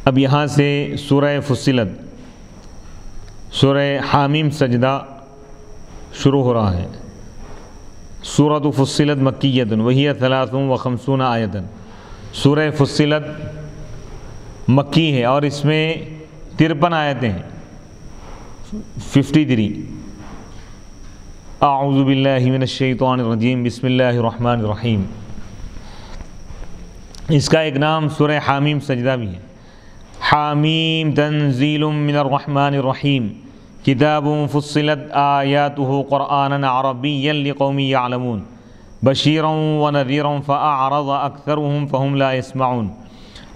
اب یہاں سے سورہ فصلت، سورہ حامیم سجدہ شروع ہو رہا ہے۔ سورۃ فصلت مکیۃ وہی 53 آیۃ۔ سورہ فصلت مکی ہے اور اس میں 53 آیتیں ہیں، 53۔ اعوذ باللہ من الشیطان الرجیم، بسم اللہ الرحمن الرحیم۔ اس کا ایک نام سورہ حامیم سجدہ بھی ہے۔ حامیم تنزیل من الرحمن الرحیم، کتاب فصلت آیاتہ قرآنا عربیا لقوم یعلمون، بشیرا ونذیرا فأعرض اکثرهم فهم لا يسمعون،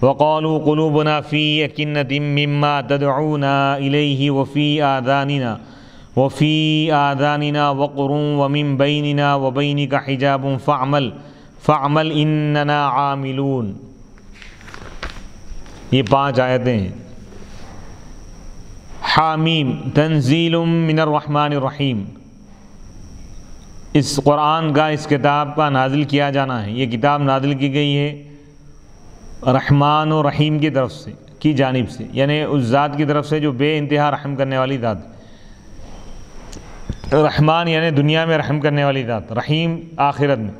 وقالوا قلوبنا في أكنة مما تدعونا إليه وفي آذاننا وقر ومن بيننا وبينك حجاب فاعمل إننا عاملون۔ یہ 5 آیتیں ہیں۔ حامیم تنزیل من الرحمن الرحیم، اس قرآن کا، اس کتاب کا نازل کیا جانا ہے۔ یہ کتاب نازل کی گئی ہے رحمان و رحیم کی طرف سے، کی جانب سے، یعنی اس ذات کی طرف سے جو بے انتہا رحم کرنے والی ذات ہے۔ رحمان یعنی دنیا میں رحم کرنے والی ذات، رحیم آخرت میں،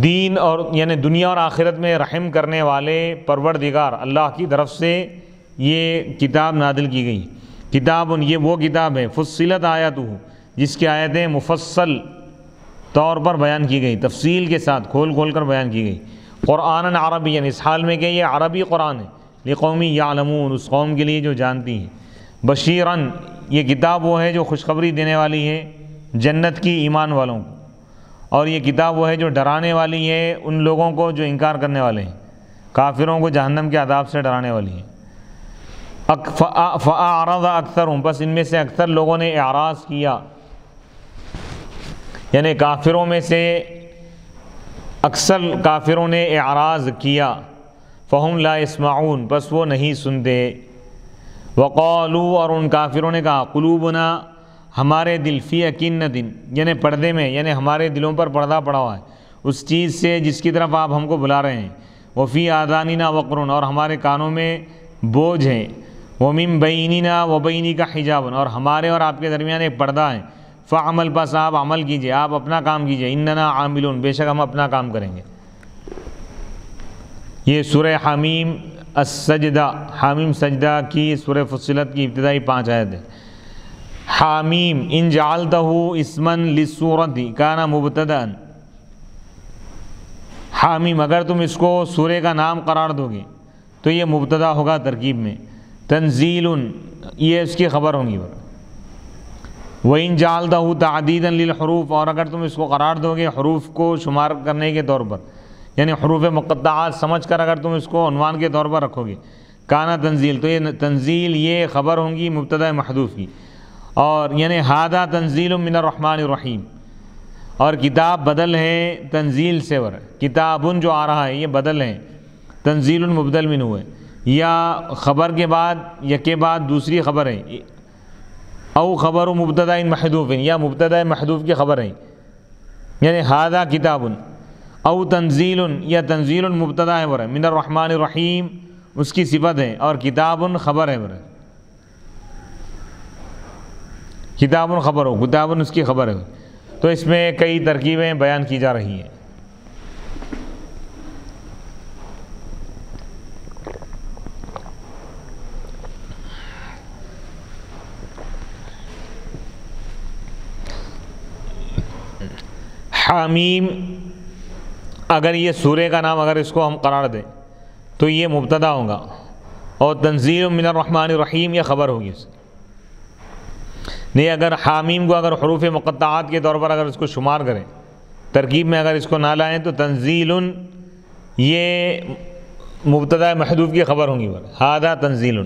دین اور یعنی دنیا اور آخرت میں رحم کرنے والے پروردگار اللہ کی طرف سے یہ کتاب نازل کی گئی۔ کتاب، یہ وہ کتاب ہے فصلت آیاتہ، جس کی آیتیں مفصل طور پر بیان کی گئی، تفصیل کے ساتھ کھول کھول کر بیان کی گئی۔ قرآن عربی، اس حال میں کہ یہ عربی قرآن ہے، لقوم یعلمون، اس قوم کے لیے جو جانتی ہیں۔ بشیرن، یہ کتاب وہ ہے جو خوشخبری دینے والی ہے جنت کی ایمان والوں کو، اور یہ کتاب وہ ہے جو ڈرانے والی ہے ان لوگوں کو جو انکار کرنے والے ہیں، کافروں کو جہنم کے عذاب سے ڈرانے والی ہے۔ فأعرض اکثرهم، بس ان میں سے اکثر لوگوں نے اعراض کیا، یعنی کافروں میں سے اکثر کافروں نے اعراض کیا۔ فہم لا يسمعون، بس وہ نہیں سنتے۔ وقالوا، اور ان کافروں نے کہا، قلوبنا، ہمارے دل، فی اکنۃ، یعنی پردے میں، یعنی ہمارے دلوں پر پردہ پڑا ہوا ہے اس چیز سے جس کی طرف آپ ہم کو بلا رہے ہیں۔ وفی آذاننا وقر، اور ہمارے کانوں میں بوجھ ہے۔ ومن بیننا وبینک حجاب، اور ہمارے اور آپ کے درمیان ایک پردہ ہے۔ فعمل، بس آپ عمل کیجئے، آپ اپنا کام کیجئے۔ اننا عاملون، بے شک ہم اپنا کام کریں گے۔ یہ سورہ حامیم السجدہ، حامیم سجدہ کی سورہ فصلت کی ابتدائی 5 آیت ہے۔ حامیم، ان جعلتہ اسما للسورۃ کان مبتدأ، حامیم، اگر تم اس کو سورہ کا نام قرار دو گے تو یہ مبتدا ہوگا ترکیب میں۔ تنزیل، یہ اس کی خبر ہوں گی۔ وَإِن جَعَلْتَهُ تَعْدِيدًا لِلْحُرُوفِ، اور اگر تم اس کو قرار دو گے حروف کو شمار کرنے کے طور پر، یعنی حروف مقطعات سمجھ کر اگر تم اس کو عنوان کے طور پر رکھو گے، کانا تنزیل، تو یہ تنزیل یہ خبر ہوں گی مبتدا محذوف کی، اور یعنی ھذا تنزیل من الرحمن الرحیم، اور کتاب بدل ہے تنزیل سے، کتابن جو آ رہا ہے یہ بدل ہے، تنزیل مبدل من ہوئے، یا خبر کے بعد یا کے بعد دوسری خبر ہے، او خبر مبتدا محذوف، یا مبتدا محذوف کی خبر ہے، یعنی ھذا کتاب، او تنزیل، یا تنزیل مبتدا ہے من الرحمن الرحیم اس کی صفت ہے، اور کتاب خبر ہے، کتاب خبر ہو، کتاب اس کی خبر ہے۔ تو اس میں کئی ترکیبیں بیان کی جا رہی ہیں۔ حامیم، اگر یہ سورہ کا نام اگر اس کو ہم قرار دیں تو یہ مبتدا ہوگا، اور تنزیل من الرحمن الرحیم یہ خبر ہوگی اس کی۔ نہیں، اگر حامیم کو اگر حروف مقطعات کے طور پر اگر اس کو شمار کریں، ترکیب میں اگر اس کو نہ لائیں تو تنزیل یہ مبتدا محذوف کی خبر ہوں گی، ھذا تنزیل،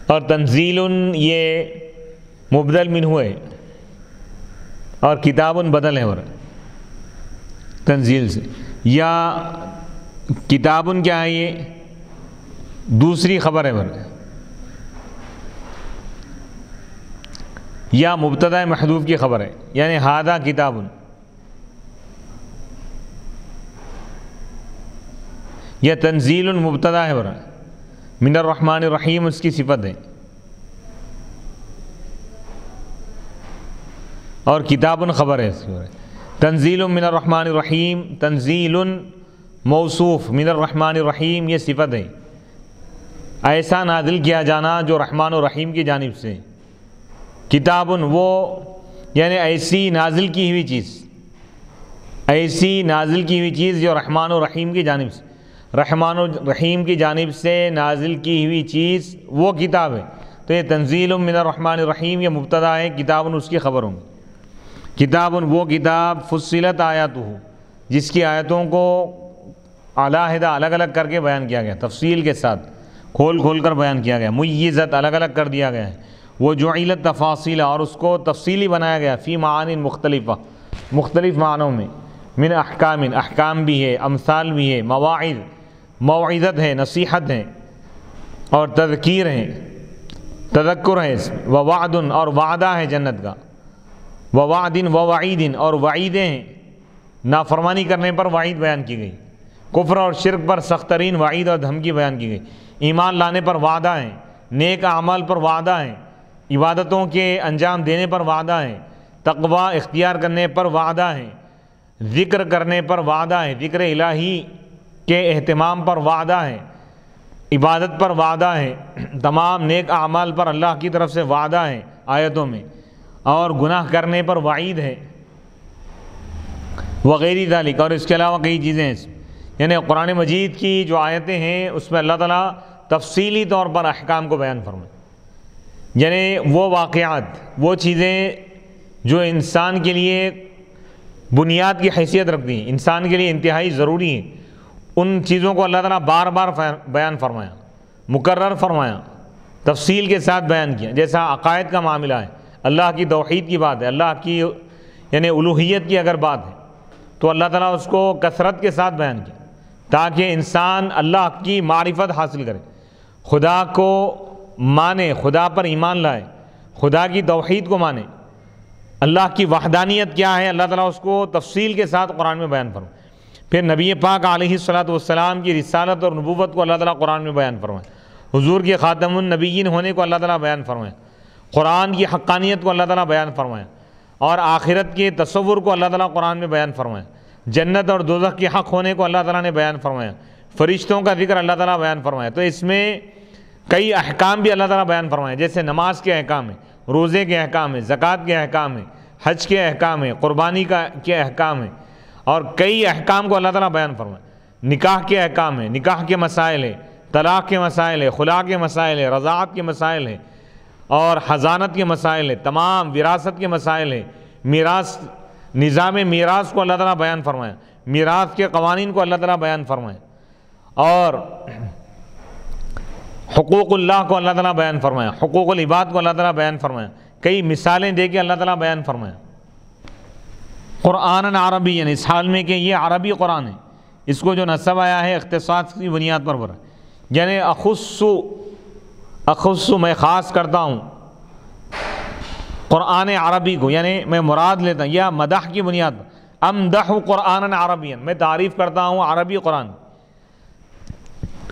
اور تنزیل یہ مبدل من ہوئے، اور کتاب بدل ہے تنزیل سے، یا کتاب کیا ہے، یہ دوسری خبر ہے یا مبتدا محذوف کی خبر ہے، یعنی ھذا کتاب، یہ تنزیل مبتدا ہے برا، من الرحمن الرحیم اس کی صفت ہے، اور کتاب خبر ہے اس کی. تنزیل من الرحمن الرحیم، تنزیل موصوف، من الرحمن الرحیم یہ صفت ہے، ایسا نازل کیا جانا جو رحمان و رحیم کی جانب سے. کتاب وہ یعنی ایسی نازل کی ہوئی چیز، ایسی نازل کی ہوئی چیز جو رحمان و رحیم کی جانب سے، رحمان و رحیم کی جانب سے نازل کی ہوئی چیز وہ کتاب ہے. تو یہ تنزیل من الرحمن الرحیم یہ مبتدا ہے، کتاب اس کی خبر ہوگی. کتاب وہ کتاب فصلت آیاتہ جس کی آیتوں کو علیحدہ الگ الگ کر کے بیان کیا گیا، تفصیل کے ساتھ کھول کھول کر بیان کیا گیا، میزت الگ الگ کر دیا گیا ہے. وہ جعلت تفاصیل اور اس کو تفصیلی بنایا گیا، فی معانی مختلفہ مختلف معنوں میں، من احکام احکام بھی ہے، امثال بھی ہے، مواعظ موعظت ہے، نصیحت ہے، اور تذکیر ہے، تذکر ہے، ووعد اور وعدہ ہے جنت کا، ووعد ووعید اور وعیدیں ہیں، نافرمانی کرنے پر وعید بیان کی گئی، کفر اور شرک پر سخت ترین وعید اور دھمکی بیان کی گئی، ایمان لانے پر وعدہ ہیں، نیک اعمال پر وعدہ ہیں، عبادتوں کے انجام دینے پر وعدہ ہیں، تقوی اختیار کرنے پر وعدہ ہیں، ذکر کرنے پر وعدہ ہے، ذکر الہی کے اہتمام پر وعدہ ہے، عبادت پر وعدہ ہے، تمام نیک اعمال پر اللہ کی طرف سے وعدہ ہے آیتوں میں، اور گناہ کرنے پر وعید ہے، وغیرہ ذالک اور اس کے علاوہ کئی چیزیں ہیں. یعنی قرآن مجید کی جو آیتیں ہیں اس میں اللہ تعالیٰ تفصیلی طور پر احکام کو بیان فرمائے، یعنی وہ واقعات، وہ چیزیں جو انسان کے لیے بنیاد کی حیثیت رکھتی ہیں، انسان کے لیے انتہائی ضروری ہیں، ان چیزوں کو اللہ تعالیٰ بار بار بیان فرمایا، مکرر فرمایا، تفصیل کے ساتھ بیان کیا. جیسا عقائد کا معاملہ ہے، اللہ کی توحید کی بات ہے، اللہ کی یعنی الوہیت کی اگر بات ہے تو اللہ تعالیٰ اس کو کثرت کے ساتھ بیان کیا تاکہ انسان اللہ کی معرفت حاصل کرے، خدا کو مانے، خدا پر ایمان لائے، خدا کی توحید کو مانے، اللہ کی وحدانیت کیا ہے اللہ تعالیٰ اس کو تفصیل کے ساتھ قرآن میں بیان فرمائے. پھر نبی پاک علیہ الصلاۃ والسلام کی رسالت اور نبوت کو اللہ تعالیٰ قرآن میں بیان فرمائے، حضور کے خاتم النبیین ہونے کو اللہ تعالیٰ بیان فرمائے، قرآن کی حقانیت کو اللہ تعالیٰ بیان فرمائے، اور آخرت کے تصور کو اللہ تعالیٰ قرآن میں بیان فرمائے، جنت اور دوزخ کے حق ہونے کو اللہ تعالیٰ نے بیان فرمایا، فرشتوں کا ذکر اللہ تعالیٰ بیان فرمایا. تو اس میں کئی احکام بھی اللہ تعالیٰ بیان فرمائے، جیسے نماز کے احکام ہیں، روزے کے احکام ہیں، زکوٰۃ کے احکام ہیں، حج کے احکام ہیں، قربانی کے احکام ہیں، اور کئی احکام کو اللہ تعالیٰ بیان فرمائے. نکاح کے احکام ہیں، نکاح کے مسائل ہیں، طلاق کے مسائل ہیں، خلا کے مسائل ہیں، رضاعت کے مسائل ہیں، اور حضانت کے مسائل ہیں، تمام وراثت کے مسائل ہیں، میراث، نظام میراث کو اللہ تعالیٰ بیان فرمایا، میراث کے قوانین کو اللہ تعالیٰ بیان فرمایا، اور حقوق اللہ کو اللہ تعالیٰ بیان فرمایا، حقوق العباد کو اللہ تعالیٰ بیان فرمایا، کئی مثالیں دے کے اللہ تعالیٰ بیان فرمایا. قرآن عربی یعنی اس حال میں کہ یہ عربی قرآن ہے، اس کو جو نصب آیا ہے اختصاص کی بنیاد پر برا، یعنی اخص میں خاص کرتا ہوں قرآن عربی کو، یعنی میں مراد لیتا ہوں، یا مدح کی بنیاد پر، امدح قرآن عربی میں تعریف کرتا ہوں عربی قرآن،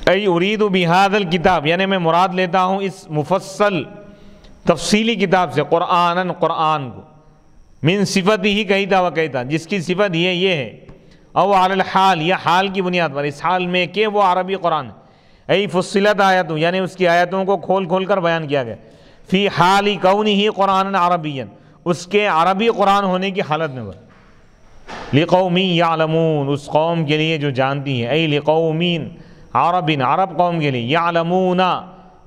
ای ارید بہذا الکتاب یعنی میں مراد لیتا ہوں اس مفصل تفصیلی کتاب سے، قرآن کو، من صفت ہی کہتا و کہتا جس کی صفت یہ ہے، او علی الحال یا حال کی بنیاد پر، اس حال میں کہ وہ عربی قرآن ہے، ای فصلت آیتوں یعنی اس کی آیتوں کو کھول کھول کر بیان کیا گیا، فی حال کونہ قرآن عربی اس کے عربی قرآن ہونے کی حالت میں، لقوم یعلمون اس قوم کے لیے جو جانتی ہے، ای لقوم عرب قوم کے لیے، یعلمون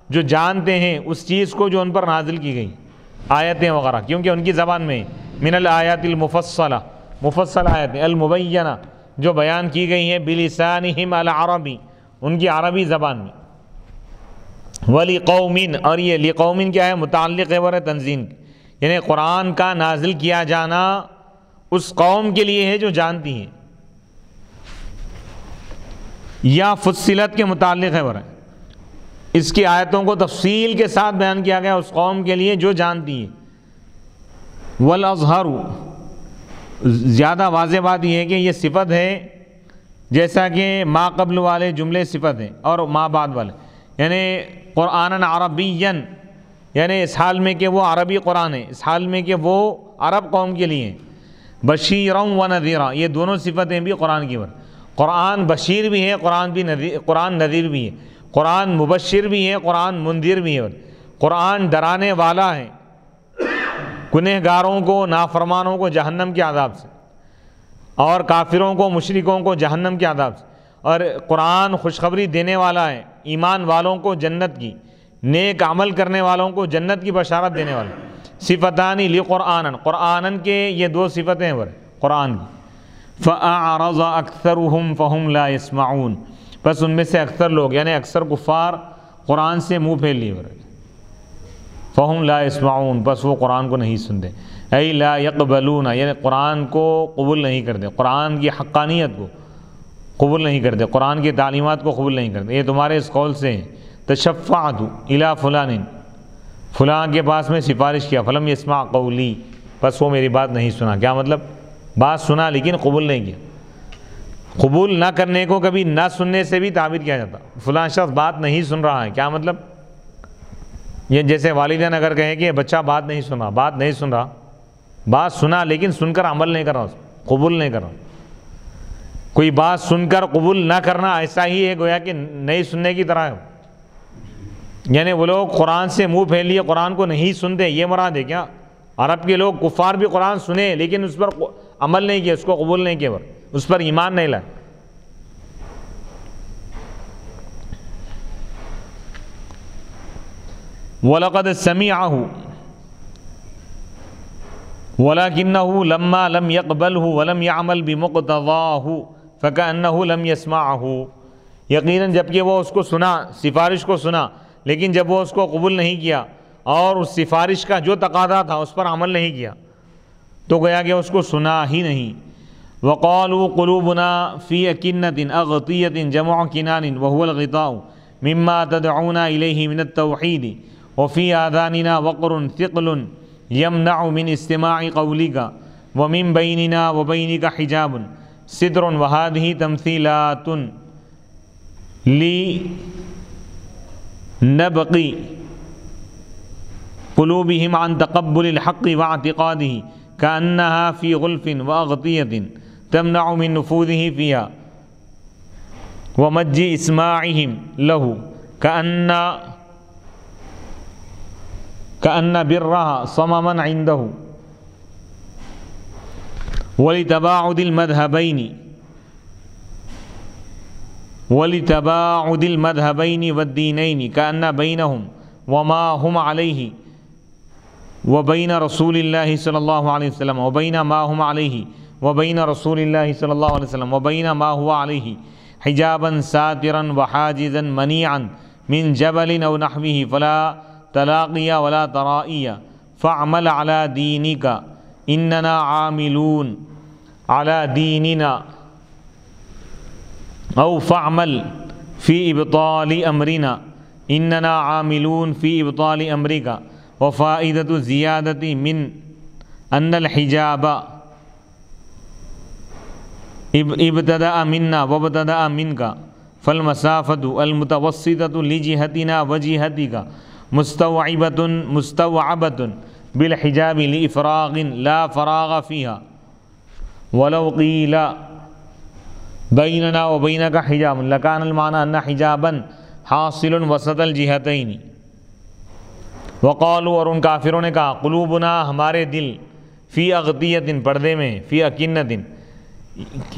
جو جانتے ہیں اس چیز کو جو ان پر نازل کی گئی آیتیں وغیرہ، کیونکہ ان کی زبان میں من الآیات المفصلہ مفصل آیتیں، المبینہ جو بیان کی گئی ہیں، بلسانہم العربی ان کی عربی زبان میں، وَلِقَوْمٍ اور یہ لقومن کیا ہے، متعلق ہے تنزیل، یعنی قرآن کا نازل کیا جانا اس قوم کے لیے ہے جو جانتی ہیں، یا فصلت کے متعلق ہے برائے، اس کی آیتوں کو تفصیل کے ساتھ بیان کیا گیا اس قوم کے لیے جو جانتی ہے. وَالْأَظْهَرُ زیادہ واضح بات یہ ہے کہ یہ صفت ہے جیسا کہ ما قبل والے جملے صفت ہیں اور ما بعد والے، یعنی قرآن عربیًا، یعنی اس حال میں کہ وہ عربی قرآن ہے، اس حال میں کہ وہ عرب قوم کے لیے ہیں، بشیرا و نذیرا، یہ دونوں صفتیں بھی قرآن کی قرآن بشیر بھی ہے، قرآن نذیر بھی ہے، قرآن مبشر بھی ہے، قرآن منذر بھی ہے، قرآن ڈرانے والا ہے گنہگاروں کو، نافرمانوں کو جہنم کے عذاب سے، اور کافروں کو، مشرکوں کو جہنم کے عذاب سے، اور قرآن خوشخبری دینے والا ہے ایمان والوں کو جنت کی، نیک عمل کرنے والوں کو جنت کی بشارت دینے والا۔ صفتانی لقرآن، قرآن کے یہ دو صفتیں ہیں قرآن کی۔ فَأَعْرَضَ أَكْثَرُهُمْ فَهُمْ لَا يَسْمَعُونَ، بس ان میں سے اکثر لوگ یعنی اکثر کفار قرآن سے منہ پھیر لیے، فَهُمْ لَا يَسْمَعُونَ، بس وہ قرآن کو نہیں سنتے، اَيْ لَا يَقْبَلُونَ، یعنی قرآن کو قبول نہیں کرتے، قرآن کی حقانیت کو قبول نہیں کرتے، قرآن کی تعلیمات کو قبول نہیں کرتے۔ یہ تمہارے اس قول سے ہیں، تشفعت الی فلان، فلاں کے پاس میں سفارش کیا، فلم یسمع قولی، بس وہ میری بات نہیں سنا۔ کیا مطلب؟ بات سنا لیکن قبول نہیں کیا۔ قبول نہ کرنے کو کبھی نہ سننے سے بھی تعبیر کیا جاتا، فلاں شخص بات نہیں سن رہا ہے، کیا مطلب؟ یہ جیسے والدین اگر کہیں کہ بچہ بات نہیں سن رہا، بات نہیں سن رہا، بات سنا لیکن سن کر عمل نہیں کر رہا، قبول نہیں کر رہا۔ کوئی بات سن کر قبول نہ کرنا ایسا ہی ہے گویا کہ نہیں سننے کی طرح ہے، یعنی وہ لوگ قرآن سے منہ پھیر لیے، قرآن کو نہیں سنتے، یہ مراد ہے کیا؟ عرب کے لوگ کفار بھی قرآن سنے لیکن اس پر عمل نہیں کیا، اس کو قبول نہیں کیا، اس پر ایمان نہیں لائے۔ وَلَقَدْ سَمِعَهُ وَلَكِنَّهُ لَمَّا لَمْ يَقْبَلْهُ وَلَمْ يَعْمَلْ بِمُقْتَضَاهُ فَكَأَنَّهُ لَمْ يَسْمَعَهُ، یقیناً جبکہ وہ اس کو سنا، سفارش کو سنا، لیکن جب وہ اس کو قبول نہیں کیا اور اس سفارش کا جو تقاضا تھا اس پر عمل نہیں کیا تو گویا کہ اس کو سنا ہی نہیں۔ وَقَالُوا قُلُوبُنَا فِي أَكِنَّةٍ أَغْطِيَةٍ جَمْعُ كِنَانٍ وَهُوَ الْغِطَاءُ مِمَّا تَدْعُونَا إِلَيْهِ مِنَ التَّوْحِيدِ وَفِي آذَانِنَا وَقْرٌ ثِقْلٌ يَمْنَعُ مِنْ اسْتِمَاعِ قَوْلِكَ وَمِنْ بَيْنِنَا وَبَيْنِكَ حِجَابٌ سِتْرٌ وَهَذِهِ تَمْثِيلَاتٌ لِنَبْقِ قلوبهم عن تقبل الحق واعتقاده كأنها في غلف وأغطية تمنع من نفوذه فيها ومجّ إسماعهم له كأن برها صمما عنده ولتباعد المذهبين والدينين كأن بينهم وما هم عليه وبين رسول الله صلى الله عليه وسلم وبين ما هم عليه وبين رسول الله صلى الله عليه وسلم وبين ما هو عليه حجابا ساترا وحاجزا منيعا من جبل أو نحوه فلا تلاقي ولا ترائي فاعمل على دينك إننا عاملون على ديننا أو فاعمل في إبطال أمرنا إننا عاملون في إبطال أمرك وفائدة زيادة من أن الحجاب ابتدأ منا وابتدأ منك فالمسافة المتوسطة لجهتنا وجهتك مستوعبة بالحجاب لإفراغ لا فراغ فيها ولو قيل بيننا وبينك حجاب لكان المعنى أن حجابا حاصل وسط الجهتين۔ وقالوا، اور ان کافروں نے کہا، قلوبنا ہمارے دل، فی اغطیۃ پردے میں، فی اکنۃ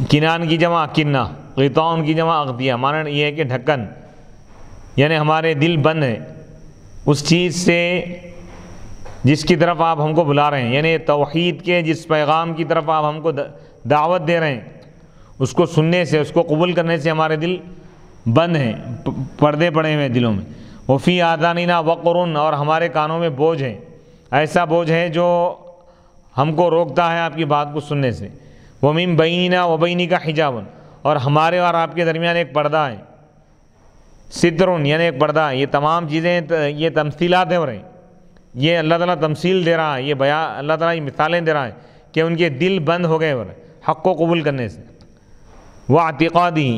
کنان کی جمع کنہ، غطاء کی جمع اغطیہ، معنی یہ ہے کہ ڈھکن، یعنی ہمارے دل بند ہے اس چیز سے جس کی طرف آپ ہم کو بلا رہے ہیں، یعنی توحید کے جس پیغام کی طرف آپ ہم کو دعوت دے رہے ہیں اس کو سننے سے، اس کو قبول کرنے سے ہمارے دل بند ہیں، پردے پڑے ہوئے دلوں میں۔ وفی آذاننا وقر، اور ہمارے کانوں میں بوجھ ہے، ایسا بوجھ ہے جو ہم کو روکتا ہے آپ کی بات کو سننے سے۔ ومن بیننا وبینک حجاب، اور ہمارے اور آپ کے درمیان ایک پردہ ہے، سترن یعنی ایک پردہ ہے۔ یہ تمام چیزیں یہ تمثیلات ہیں، اور یہ اللہ تعالیٰ تمثیل دے رہا ہے، یہ بیان اللہ تعالیٰ یہ مثالیں دے رہا ہے کہ ان کے دل بند ہو گئے اور حق کو قبول کرنے سے۔ واعتقادی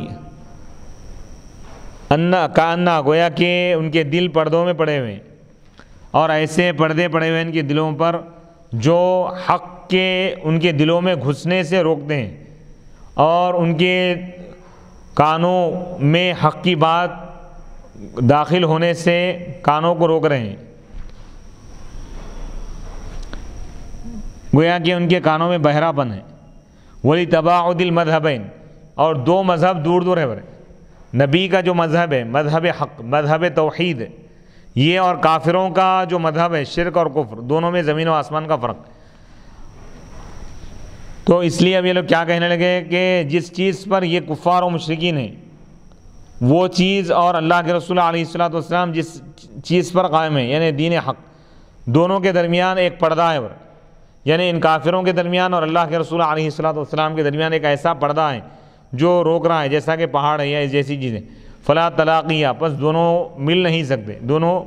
کانا گویا کہ ان کے دل پردوں میں پڑے ہوئے اور ایسے پردے پڑے ہوئے ان کے دلوں پر جو حق کے ان کے دلوں میں گھسنے سے روکتے ہیں اور ان کے کانوں میں حق کی بات داخل ہونے سے کانوں کو روک رہے ہیں، گویا کہ ان کے کانوں میں بہرا پن ہے۔ وَلِتَبَاعُدِ الْمَذْهَبَيْنِ، اور دو مذہب دور دور ہے، نبی کا جو مذہب ہے مذہب حق، مذہب توحید ہے، یہ اور کافروں کا جو مذہب ہے شرک اور کفر، دونوں میں زمین و آسمان کا فرق۔ تو اس لیے اب یہ لوگ کیا کہنے لگے کہ جس چیز پر یہ کفار و مشرکین ہیں وہ چیز اور اللہ کے رسول علیہ الصلوۃ والسلام جس چیز پر قائم ہے، یعنی دین حق، دونوں کے درمیان ایک پردہ ہے، یعنی ان کافروں کے درمیان اور اللہ کے رسول علیہ الصلوۃ والسلام کے درمیان ایک ایسا پردہ ہے جو روک رہا ہے، جیسا کہ پہاڑ ہے یا اس جیسی چیزیں۔ فلا تلاقیہ، پس دونوں مل نہیں سکتے، دونوں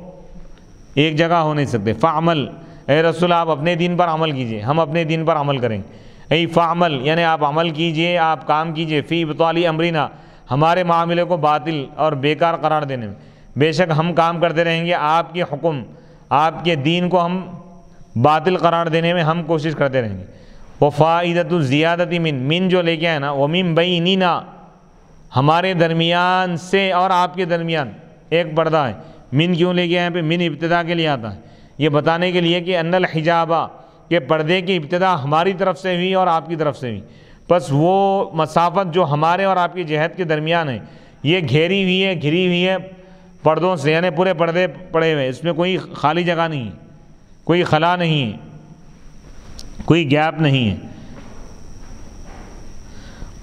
ایک جگہ ہو نہیں سکتے۔ فعمل، اے رسول آپ اپنے دین پر عمل کیجئے، ہم اپنے دین پر عمل کریں گے۔ ای فعمل، یعنی آپ عمل کیجئے، آپ کام کیجئے، فی ابطال امرنا، ہمارے معاملے کو باطل اور بیکار قرار دینے میں، بے شک ہم کام کرتے رہیں گے آپ کے حکم، آپ کے دین کو ہم باطل قرار دینے میں ہم کوشش کرتے رہیں گے۔ وفائدۃ الزیادۃ من جو لے کے آئے نا، ومن بیننا، ہمارے درمیان سے اور آپ کے درمیان ایک پردہ ہے۔ من کیوں لے کے آئے پہ؟ من ابتدا کے لیے آتا ہے، یہ بتانے کے لیے کہ ان الحجابہ، کہ پردے کی ابتدا ہماری طرف سے ہوئی اور آپ کی طرف سے ہوئی، پس وہ مسافت جو ہمارے اور آپ کی جہت کے درمیان ہے یہ گھری ہوئی ہے پردوں سے، یعنی پورے پردے پڑے ہوئے، اس میں کوئی خالی جگہ نہیں ہے، کوئی خلا نہیں ہے، کوئی گیپ نہیں ہے۔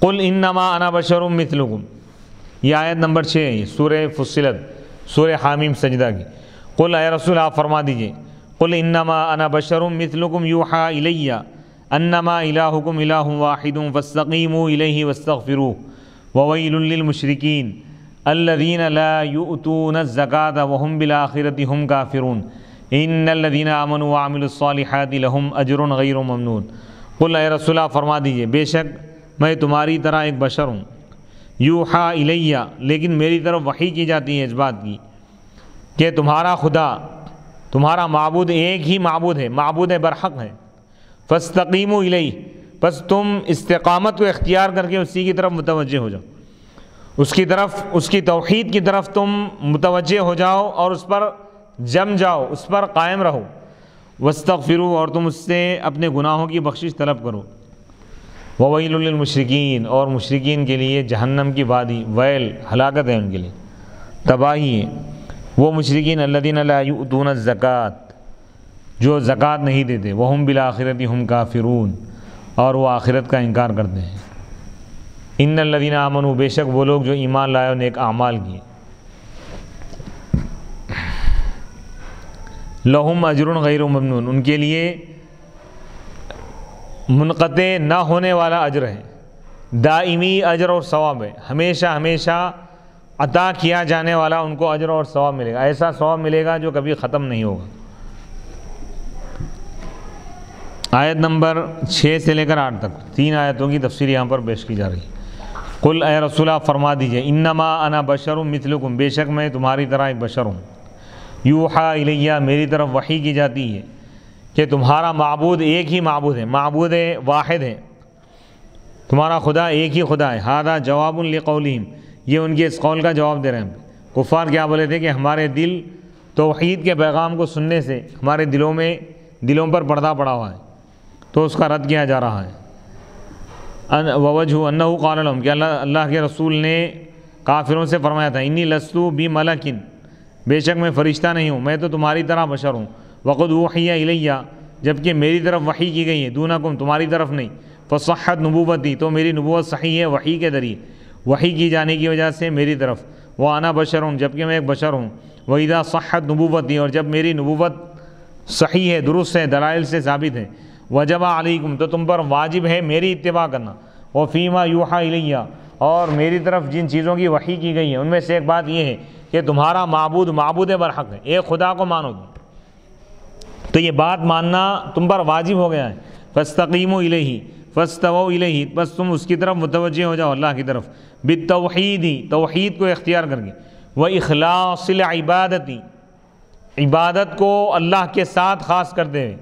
قل انما انا بشر مثلکم، یہ آیت نمبر 6 ہے سورہ فصلت، سورہ حامیم سجدہ کی۔ قل، اے رسول آپ فرما دیجئے، قل انما انا بشر مثلکم یوحى الی انما الہکم الہ واحد فاستقیموا الیہ واستغفروہ وویل للمشرکین الذین لا یؤتون الزکاة وهم بالآخرة هم کافرون ان الذین آمنوا وعملوا الصالحات لهم اجر غیر ممنون۔ قل، اے رسول آپ فرما دیجئے، بے شک میں تمہاری طرح ایک بشر ہوں، یوحیٰ الیہ، لیکن میری طرف وحی کی جاتی ہے اس بات کی کہ تمہارا خدا، تمہارا معبود ایک ہی معبود ہے، معبود برحق ہے۔ فاستقیموا الیہ، پس تم استقامت کو اختیار کر کے اسی کی طرف متوجہ ہو جاؤ، اس کی طرف، اس کی توحید کی طرف تم متوجہ ہو جاؤ اور اس پر جم جاؤ، اس پر قائم رہو۔ واستغفروا، اور تم اس سے اپنے گناہوں کی بخشش طلب کرو۔ وویل للمشرکین، اور مشرکین کے لیے جہنم کی وادی، ویل، ہلاکت ہے ان کے لیے، تباہی ہے۔ وہ مشرکین الذین لا یؤتون الزکاة، جو زکوٰۃ نہیں دیتے، وہم بالآخرۃ ہم کافرون، اور وہ آخرت کا انکار کرتے ہیں۔ ان الذین آمنوا، بے شک وہ لوگ جو ایمان لائے اور نیک اعمال کیے، لہم اجر غیر ممنون، ان کے لیے منقطع نہ ہونے والا اجر ہے، دائمی اجر اور ثواب ہے، ہمیشہ ہمیشہ عطا کیا جانے والا ان کو اجر اور ثواب ملے گا، ایسا ثواب ملے گا جو کبھی ختم نہیں ہوگا۔ آیت نمبر 6 سے لے کر 8 تک 3 آیتوں کی تفسیر یہاں پر پیش کی جا رہی ہے۔ قل، اے رسول آپ فرما دیجئے، انما انا بشر مثلکم، بے شک میں تمہاری طرح ایک بشر ہوں، یوحیٰ الیہ، میری طرف وحی کی جاتی ہے کہ تمہارا معبود ایک ہی معبود ہے، معبود واحد ہے، تمہارا خدا ایک ہی خدا ہے۔ ھذا جواب لقولہم، یہ ان کے اس قول کا جواب دے رہے ہیں۔ کفار کیا بولے تھے کہ ہمارے دل توحید کے پیغام کو سننے سے ہمارے دلوں پر پردہ پڑا ہوا ہے، تو اس کا رد کیا جا رہا ہے۔ ووجہ انہ قال لهم، کہ اللہ کے رسول نے کافروں سے فرمایا تھا، انی لست بملک، بے شک میں فرشتہ نہیں ہوں، میں تو تمہاری طرح بشر ہوں، وقد اوحی الیہ، جبکہ میری طرف وحی کی گئی ہے، دونکم، تمہاری طرف نہیں، فصحت نبوتی، تو میری نبوت صحیح ہے وحی کے ذریعے، وحی کی جانے کی وجہ سے میری طرف، وانا بشر ہوں، جبکہ میں ایک بشر ہوں، واذا صحت نبوتی، اور جب میری نبوت صحیح ہے، درست ہے، دلائل سے ثابت ہے، وجب علیکم، تو تم پر واجب ہے میری اتباع کرنا، وفیما یوحی الیہ، اور میری طرف جن چیزوں کی وحی کی گئی ہے ان میں سے ایک بات یہ ہے کہ تمہارا معبود برحق ہے، ایک خدا کو مانو تم، تو یہ بات ماننا تم پر واجب ہو گیا ہے۔ فاستقیموا الیہ، فاستووا الیہ، بس تم اس کی طرف متوجہ ہو جاؤ، اللہ کی طرف، بالتوحید، توحید کو اختیار کر کے، واخلاص العبادت، عبادت کو اللہ کے ساتھ خاص کرتے ہوئے،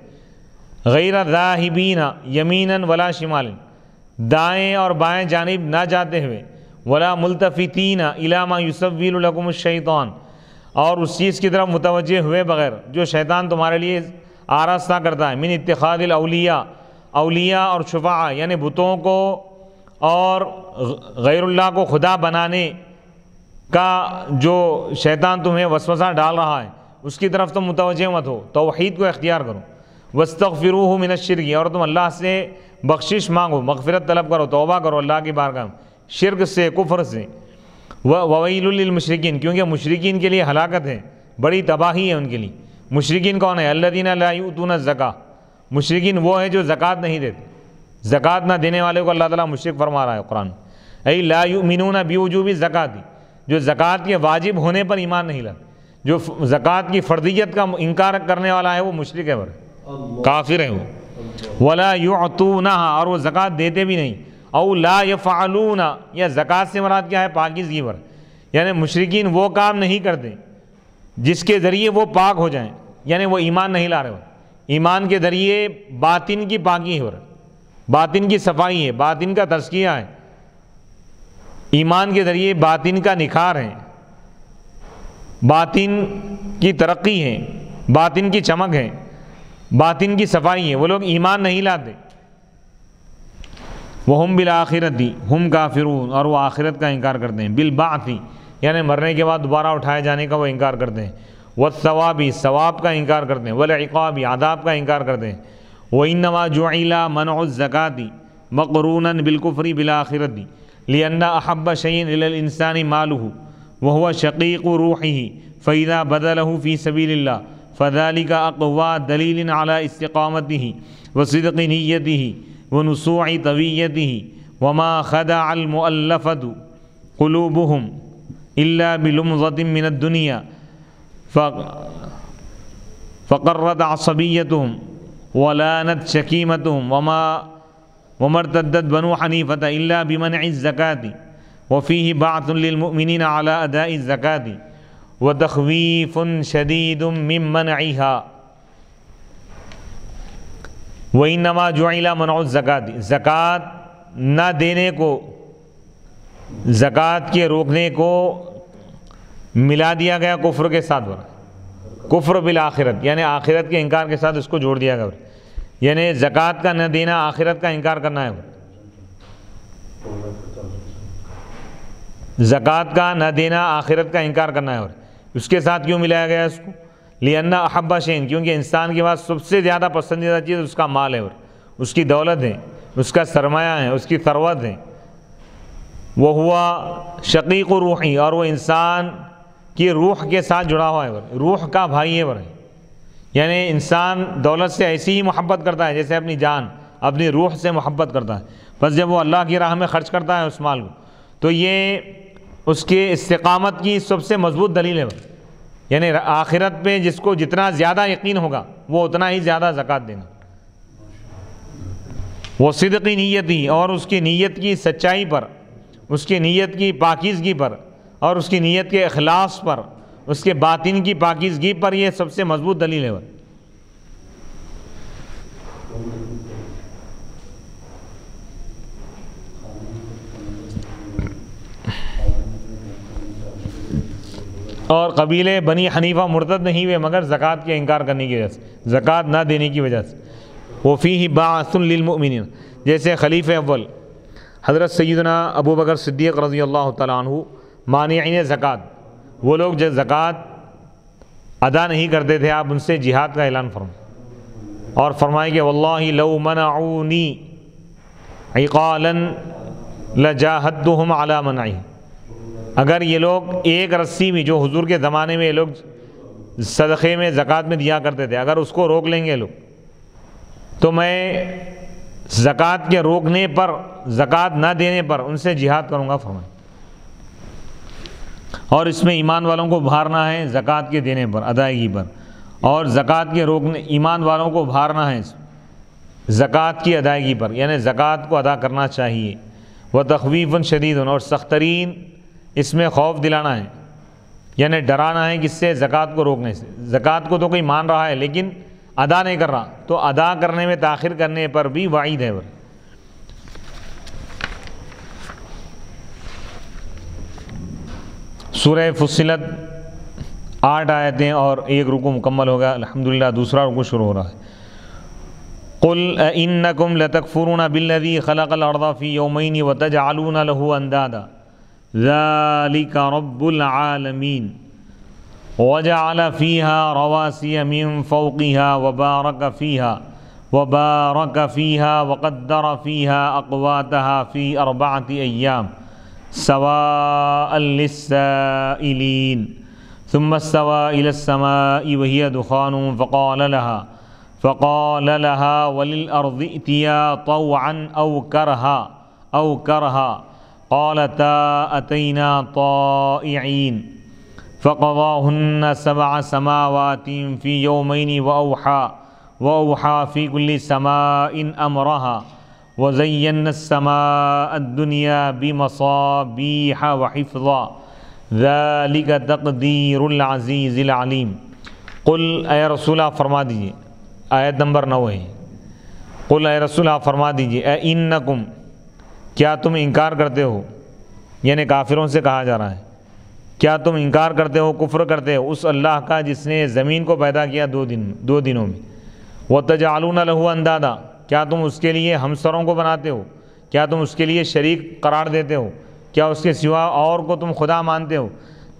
غیر ذاہبین یمینا ولا شمالا، دائیں اور بائیں جانب نہ جاتے ہوئے، ولا ملتفتین الی ما یسول لکم الشیطان، اور اس چیز کی طرف متوجہ ہوئے بغیر جو شیطان تمہارے لیے آراستہ کرتا ہے، من اتخاذ الاولیاء، اولیاء اور شفعاء یعنی بتوں کو اور غیر اللہ کو خدا بنانے کا جو شیطان تمہیں وسوسہ ڈال رہا ہے اس کی طرف تم متوجہ مت ہو، توحید کو اختیار کرو، واستغفروہ من الشرک، اور تم اللہ سے بخشش مانگو، مغفرت طلب کرو، توبہ کرو اللہ کی بارگاہ میں شرک سے، کفر سے، وویل للمشرکین، کیونکہ مشرکین کے لیے ہلاکت ہے، بڑی تباہی ہے ان کے لیے۔ مشرکین کون ہے؟ الذین لا یؤتون الزکاۃ، مشرکین وہ ہے جو زکوٰۃ نہیں دیتے، زکوٰۃ نہ دینے والے کو اللہ تعالیٰ مشرک فرما رہا ہے قرآن، ای لا یؤمنون بوجوب الزکاۃ، جو زکوٰۃ کے واجب ہونے پر ایمان نہیں لاتے، جو زکوٰۃ کی فرضیت کا انکار کرنے والا ہے وہ مشرک ہے، کافر ہے وہ، ولا یعطونہا، اور وہ زکوٰۃ دیتے بھی نہیں، او لا یفعلون، یا زکوٰۃ سے مراد کیا ہے؟ پاکیزگی پر، یعنی مشرکین وہ کام نہیں کرتے جس کے ذریعے وہ پاک ہو جائیں، یعنی وہ ایمان نہیں لا رہے ہو، ایمان کے ذریعے باطن کی پاکی ہو رہا، باطن کی صفائی ہے، باطن کا تزکیہ ہے، ایمان کے ذریعے باطن کا نکھار ہے، باطن کی ترقی ہے، باطن کی چمک ہے، باطن کی صفائی ہے، وہ لوگ ایمان نہیں لاتے۔ وَهُمْ بِالْآخِرَةِ هُمْ كَافِرُونَ، اور وہ آخرت کا انکار کرتے ہیں، بالبعث یعنی مرنے کے بعد دوبارہ اٹھائے جانے کا وہ انکار کرتے ہیں، والثواب، ثواب کا انکار کرتے ہیں، والعقاب، عذاب کا انکار کرتے ہیں، وَإِنَّمَا جُعِلَ مَنْعُ الزَّكَاةِ مَقْرُونًا بِالْكُفْرِ بِالْآخِرَةِ لِأَنَّ أَحَبَّ شَيْءٍ إِلَى الْإِنسَانِ مَالُهُ وَهُوَ شَقِيقُ رُوحِهِ فَإِذَا بَذَلَهُ فِي سَبِيلِ اللَّهِ فَذَلِكَ أَقْوَى دَلِيلٍ عَلَى اسْتِقَامَتِهِ وَصِدْقِ نِيَّتِهِ وَنُصُوعِ طَوِيَّتِهِ وَمَا خَدَعَ الْمُؤَلَّفَةُ قُلُوبُهُمْ إِلَّا بِلُمْضَةٍ مِّنَ الدُّنْيَا فقرت عصبيتهم ولانت شكيمتهم وما ارتدت بنو حنيفة إلا بمنع الزكاة وفيه بعث للمؤمنين على أداء الزكاة وتخويف شديد من منعها وإنما جعل منع الزكاة، زکوٰۃ نہ دینے کو، زکوٰۃ کے روکنے کو ملا دیا گیا کفر کے ساتھ، کفر بالآخرت یعنی آخرت کے انکار کے ساتھ اس کو جوڑ دیا گیا، یعنی زکوٰۃ کا نہ دینا آخرت کا انکار کرنا ہے، زکوٰۃ کا نہ دینا آخرت کا انکار کرنا ہے، اس کے ساتھ کیوں ملایا گیا اس کو؟ لِأَنَّ أَحَبَّ شَيْءٍ، کیونکہ انسان کے پاس سب سے زیادہ پسندیدہ چیز اس کا مال ہے، اس کی دولت ہے، اس کا سرمایہ ہے، اس کی ثروت ہے، وَهُوَ شَقِيقُ رُوحِهِ، اور وہ انسان کی روح کے ساتھ جڑا ہوا ہے، روح کا بھائی ہے، یعنی انسان دولت سے ایسی ہی محبت کرتا ہے جیسے اپنی جان، اپنی روح سے محبت کرتا ہے، بس جب وہ اللہ کی راہ میں خرچ کرتا ہے اس مال کو تو یہ اس کے استقامت کی سب سے مضبوط دلیل ہے، یعنی آخرت پہ جس کو جتنا زیادہ یقین ہوگا وہ اتنا ہی زیادہ زکوٰۃ دینا، وہ صدق نیتی، اور اس کی نیت کی سچائی پر، اس کی نیت کی پاکیزگی پر، اور اس کی نیت کے اخلاص پر، اس کے باطن کی پاکیزگی پر یہ سب سے مضبوط دلیل ہے۔ اور قبیلے بنی حنیفہ مرتد نہیں ہوئے مگر زکوٰۃ کے انکار کرنے کی وجہ سے، زکوٰۃ نہ دینے کی وجہ سے۔ وفیہ بعث للمؤمنین، جیسے خلیفہ اول حضرت سیدنا ابو بکر صدیق رضی اللہ تعالیٰ عنہ مانعین زکوٰۃ، وہ لوگ جو زکوٰۃ ادا نہیں کرتے تھے، آپ ان سے جہاد کا اعلان فرمائیں اور فرمائیں کہ واللہ لو منعونی عقالا لجاہدتہم علی منعہ، اگر یہ لوگ ایک رسی بھی جو حضور کے زمانے میں یہ لوگ صدقے میں زکوٰۃ میں دیا کرتے تھے، اگر اس کو روک لیں گے لوگ تو میں زکوٰۃ کے روکنے پر، زکوٰۃ نہ دینے پر ان سے جہاد کروں گا فرمائیں۔ اور اس میں ایمان والوں کو ابھارنا ہے زکوٰۃ کے دینے پر، ادائیگی پر، اور زکوٰۃ کے روکنے ایمان والوں کو ابھارنا ہے زکوٰۃ کی ادائیگی پر، یعنی زکوٰۃ کو ادا کرنا چاہیے. وہ تخویف شدید، اور سخت ترین اس میں خوف دلانا ہے، یعنی ڈرانا ہے کس سے؟ زکوٰۃ کو روکنے سے. زکوٰۃ کو تو کوئی مان رہا ہے لیکن ادا نہیں کر رہا، تو ادا کرنے میں تاخیر کرنے پر بھی وعید ہے. سورہ فصلت 8 آیتیں اور 1 رکوع مکمل ہو گیا. الحمدللہ دوسرا رکوع شروع ہو رہا ہے. قل انکم لتکفرون بالذی خلق الارض فی یومین وتجعلون له اندادا ذلک رب العالمین وجعل فیها رواسی من فوقها وبارک فیها وقدر فیها اقواتها فی 4 ایام سواء للسائلین ثم استوى إلى السماء وهي دخان فقال لها وللأرض ائتيا طوعا أو كرها قالتا أتينا طائعين فقضاهن 7 سماوات في يومين وأوحى في كل سماء أمرها وزينا السماء الدنيا بمصابيح وحفظا ذالک تقدیر العزیز العلیم. قل اے رسول آپ فرما دیجیے، آیت نمبر 9 ہے. قل اے رسول آپ فرما دیجیے، اے انکم کیا تم انکار کرتے ہو، یعنی کافروں سے کہا جا رہا ہے، کیا تم انکار کرتے ہو، کفر کرتے ہو اس اللہ کا جس نے زمین کو پیدا کیا 2 دنوں میں. وتجعلون له اندادا، کیا تم اس کے لیے ہمسروں کو بناتے ہو، کیا تم اس کے لیے شریک قرار دیتے ہو، کیا اس کے سوا اور کو تم خدا مانتے ہو.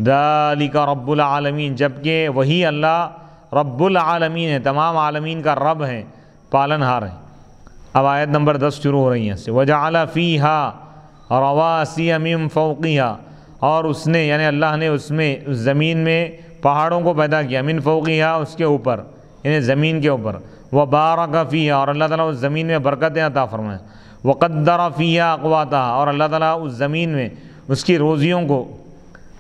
ذالک رب العالمین، جبکہ وہی اللہ رب العالمین ہے، تمام عالمین کا رب ہے، پالن ہار ہے. اب آیت نمبر 10 شروع ہو رہی ہے سے. وجعل فیہا رواسی من فوقہا، اور اس نے یعنی اللہ نے اس میں اس زمین میں پہاڑوں کو پیدا کیا، من فوقہا اس کے اوپر یعنی زمین کے اوپر. وبارک فیہا، اور اللہ تعالیٰ اس زمین میں برکتیں عطا فرمائے. وقدر فیہا اقواتہا، اور اللہ تعالیٰ اس زمین میں اس کی روزیوں کو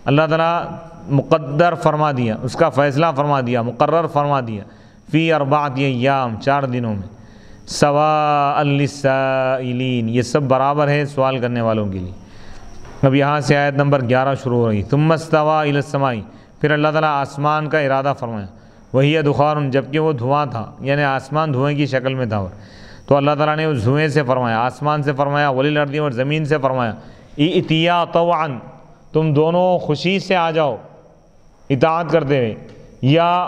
اللہ تعالیٰ مقدر فرما دیا، اس کا فیصلہ فرما دیا، مقرر فرما دیا. فی 4 ایام، 4 دنوں میں. سواء للسائلین، یہ سب برابر ہے سوال کرنے والوں کے لیے. اب یہاں سے آیت نمبر 11 شروع ہو رہی. ثم استوى الی السماء، پھر اللہ تعالیٰ آسمان کا ارادہ فرمایا. وہی دخان، جبکہ وہ دھواں تھا، یعنی آسمان دھوئیں کی شکل میں تھا. تو اللہ تعالیٰ نے اس دھوئیں سے فرمایا، آسمان سے فرمایا، وللارض، اور زمین سے فرمایا، ائتیا طوعا، تم دونوں خوشی سے آ جاؤ اطاعت کرتے ہوئے، یا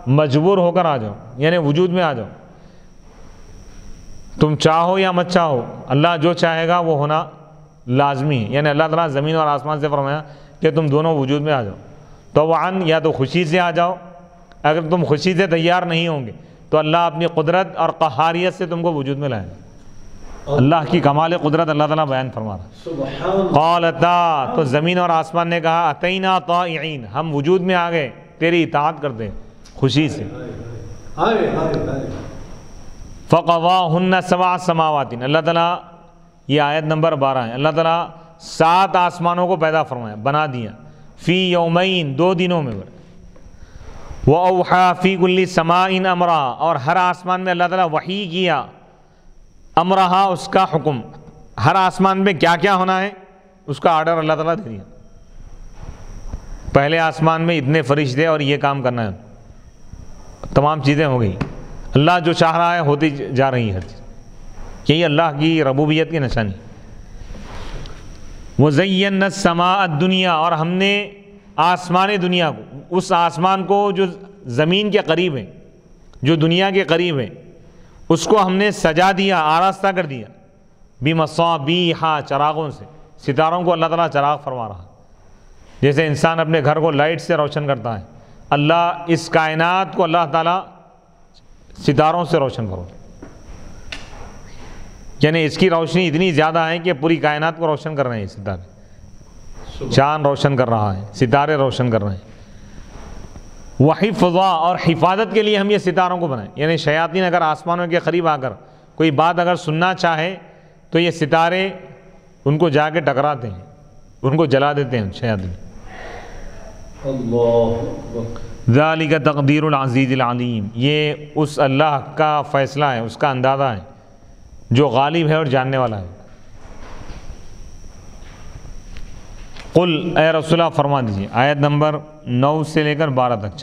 مجبور ہو کر آ جاؤ، یعنی وجود میں آ جاؤ. تم چاہو یا مت چاہو، اللہ جو چاہے گا وہ ہونا لازمی ہے. یعنی اللہ تعالیٰ زمین اور آسمان سے فرمایا کہ تم دونوں وجود میں آ جاؤ. طوعا، یا تو خوشی سے آ جاؤ، اگر تم خوشی سے تیار نہیں ہوں گے تو اللہ اپنی قدرت اور قہاریت سے تم کو وجود میں لائے گا. اللہ کی کمال قدرت اللہ تعالیٰ بیان فرما رہا. قالتا، تو زمین اور آسمان نے کہا، اتینا طائعین، ہم وجود میں آ گئے تیری اطاعت کرتے خوشی سے. فقضاہن 7 سماوات، اللہ تعالیٰ، یہ آیت نمبر 12 ہے. اللہ تعالیٰ 7 آسمانوں کو پیدا فرمایا، بنا دیا. فی یومین، 2 دنوں میں. وَأَوْحَى فِي كُلِّ سَمَاءٍ أَمْرَهَا، اور ہر آسمان میں اللہ تعالیٰ وحی کیا، امرہا اس کا حکم، ہر آسمان میں کیا کیا ہونا ہے اس کا آرڈر اللہ تعالیٰ دے دیا. پہلے آسمان میں اتنے فرشتے اور یہ کام کرنا ہے، تمام چیزیں ہو گئی. اللہ جو چاہ رہا ہے ہوتی جا رہی ہے ہر چیز. یہی اللہ کی ربوبیت کی نشانی. وَزَيَّنَّا السَّمَاءَ الدُّنْيَا، اور ہم نے آسمان دنیا کو، اس آسمان کو جو زمین کے قریب ہے، جو دنیا کے قریب ہے، اس کو ہم نے سجا دیا، آراستہ کر دیا. بمصابیح، چراغوں سے. ستاروں کو اللہ تعالیٰ چراغ فرما رہا، جیسے انسان اپنے گھر کو لائٹ سے روشن کرتا ہے، اللہ اس کائنات کو اللہ تعالیٰ ستاروں سے روشن کرو. یعنی اس کی روشنی اتنی زیادہ ہے کہ پوری کائنات کو روشن کر رہے ہیں ستارے. چاند روشن کر رہا ہے، ستارے روشن کر رہے ہیں. وحفظا، اور حفاظت کے لیے ہم یہ ستاروں کو بنائیں. یعنی شیاطین اگر آسمانوں کے قریب آ کر کوئی بات اگر سننا چاہے تو یہ ستارے ان کو جا کے ٹکراتے ہیں، ان کو جلا دیتے ہیں شیاطین. ذالک تقدیر العزیز العلیم، یہ اس اللہ کا فیصلہ ہے، اس کا اندازہ ہے جو غالب ہے اور جاننے والا ہے۔ قل اے رسول اللہ فرما دیجیے، آیت نمبر 9 سے لے کر 12 تک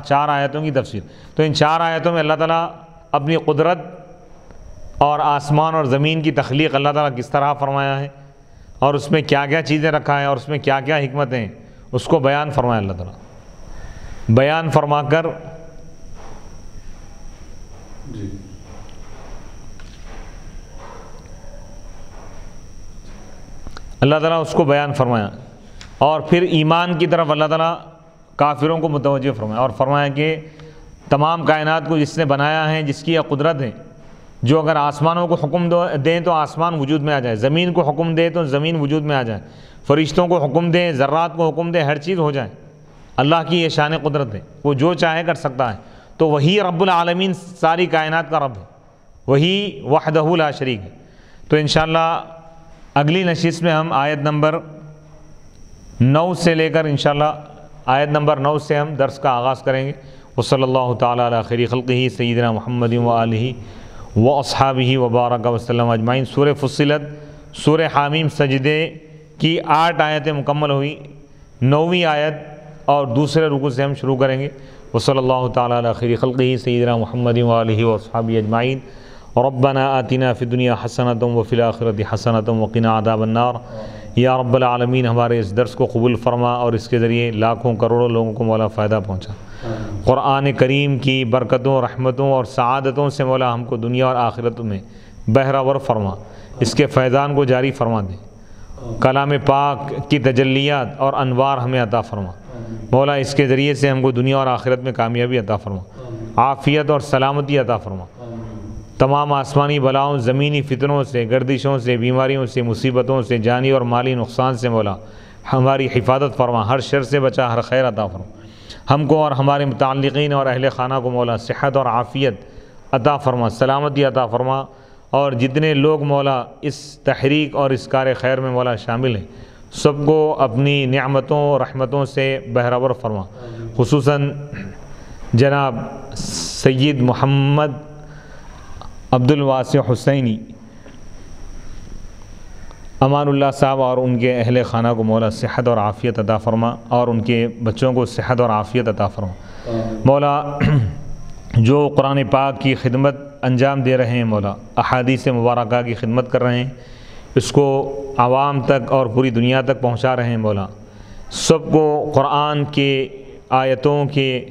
چار آیتوں کی تفسیر۔ تو ان 4 آیتوں میں اللہ تعالیٰ اپنی قدرت اور آسمان اور زمین کی تخلیق اللہ تعالیٰ کس طرح فرمایا ہے، اور اس میں کیا کیا چیزیں رکھا ہے، اور اس میں کیا کیا حکمتیں ہیں، اس کو بیان فرمایا اللہ تعالیٰ۔ بیان فرما کر اللہ تعالیٰ اس کو بیان فرمایا، اور پھر ایمان کی طرف اللہ تعالیٰ کافروں کو متوجہ فرمایا، اور فرمایا کہ تمام کائنات کو جس نے بنایا ہے، جس کی یہ قدرت ہے، جو اگر آسمانوں کو حکم دیں تو آسمان وجود میں آ جائے، زمین کو حکم دے تو زمین وجود میں آ جائے، فرشتوں کو حکم دے، ذرات کو حکم دے، ہر چیز ہو جائے۔ اللہ کی یہ شان قدرت ہے، وہ جو چاہے کر سکتا ہے۔ تو وہی رب العالمین ساری کائنات کا رب ہے، وہی وحدہ لا شریک ہے۔ تو انشاءاللہ اگلی نشست میں ہم آیت نمبر 9 سے لے کر انشاءاللہ آیت نمبر 9 سے ہم درس کا آغاز کریں گے۔ وصلی اللہ تعالیٰ علی خیر خلقہ سیدنا محمد وآلہ واصحابہ وبارک وسلم اجمعین۔ سورہ فصلت، سورہ حامیم سجدے کی 8 آیتیں مکمل ہوئی، 9ویں آیت اور دوسرے رکوع سے ہم شروع کریں گے۔ وصلی اللہ تعالیٰ علی خیر خلقہ سیدنا محمد وآلہ واصحابہ اجمعین۔ ربنا آتنا فی الدنیا حسنۃ وفی الآخرۃ حسنۃ وقنا عذاب النار۔ یا رب العالمین ہمارے اس درس کو قبول فرما، اور اس کے ذریعے لاکھوں کروڑوں لوگوں کو مولا فائدہ پہنچا۔ قرآن کریم کی برکتوں، رحمتوں اور سعادتوں سے مولا ہم کو دنیا اور آخرت میں بہرور فرما، اس کے فیضان کو جاری فرما دے۔ کلام پاک کی تجلیات اور انوار ہمیں عطا فرما مولا، اس کے ذریعے سے ہم کو دنیا اور آخرت میں کامیابی عطا فرما، عافیت اور سلامتی عطا فرما۔ تمام آسمانی بلاؤں، زمینی فتنوں سے، گردشوں سے، بیماریوں سے، مصیبتوں سے، جانی اور مالی نقصان سے مولا ہماری حفاظت فرما، ہر شر سے بچا، ہر خیر عطا فرما۔ ہم کو اور ہمارے متعلقین اور اہل خانہ کو مولا صحت اور عافیت عطا فرما، سلامتی عطا فرما، اور جتنے لوگ مولا اس تحریک اور اس کار خیر میں مولا شامل ہیں، سب کو اپنی نعمتوں رحمتوں سے بہرور فرما۔ خصوصاً جناب سید محمد عبد الواسع حسینی امان اللہ صاحب اور ان کے اہل خانہ کو مولا صحت اور عافیت عطا فرما، اور ان کے بچوں کو صحت اور عافیت عطا فرما مولا۔ جو قرآن پاک کی خدمت انجام دے رہے ہیں مولا، احادیث مبارکہ کی خدمت کر رہے ہیں، اس کو عوام تک اور پوری دنیا تک پہنچا رہے ہیں مولا، سب کو قرآن کے آیتوں کے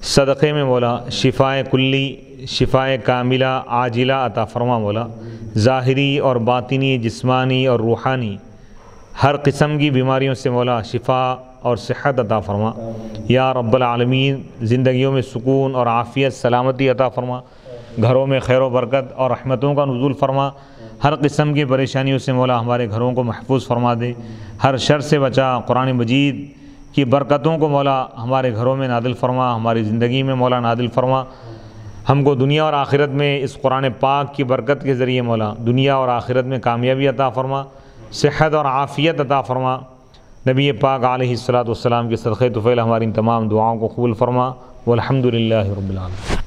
صدقے میں مولا شفائے کلی، شفائے کاملہ عاجلہ عطا فرما مولا۔ ظاہری اور باطنی، جسمانی اور روحانی ہر قسم کی بیماریوں سے مولا شفا اور صحت عطا فرما۔ یا رب العالمین زندگیوں میں سکون اور عافیت، سلامتی عطا فرما، گھروں میں خیر و برکت اور رحمتوں کا نزول فرما، ہر قسم کی پریشانیوں سے مولا ہمارے گھروں کو محفوظ فرما دے، ہر شر سے بچا، قرآن مجید کی برکتوں کو مولا ہمارے گھروں میں نازل فرما، ہماری زندگی میں مولا نازل فرما۔ ہم کو دنیا اور آخرت میں اس قرآن پاک کی برکت کے ذریعے مولا دنیا اور آخرت میں کامیابی عطا فرما، صحت اور عافیت عطا فرما۔ نبی پاک علیہ الصلوۃ والسلام کے صدقے طفیل ہماری ان تمام دعاؤں کو قبول فرما، والحمد للہ رب العالمین۔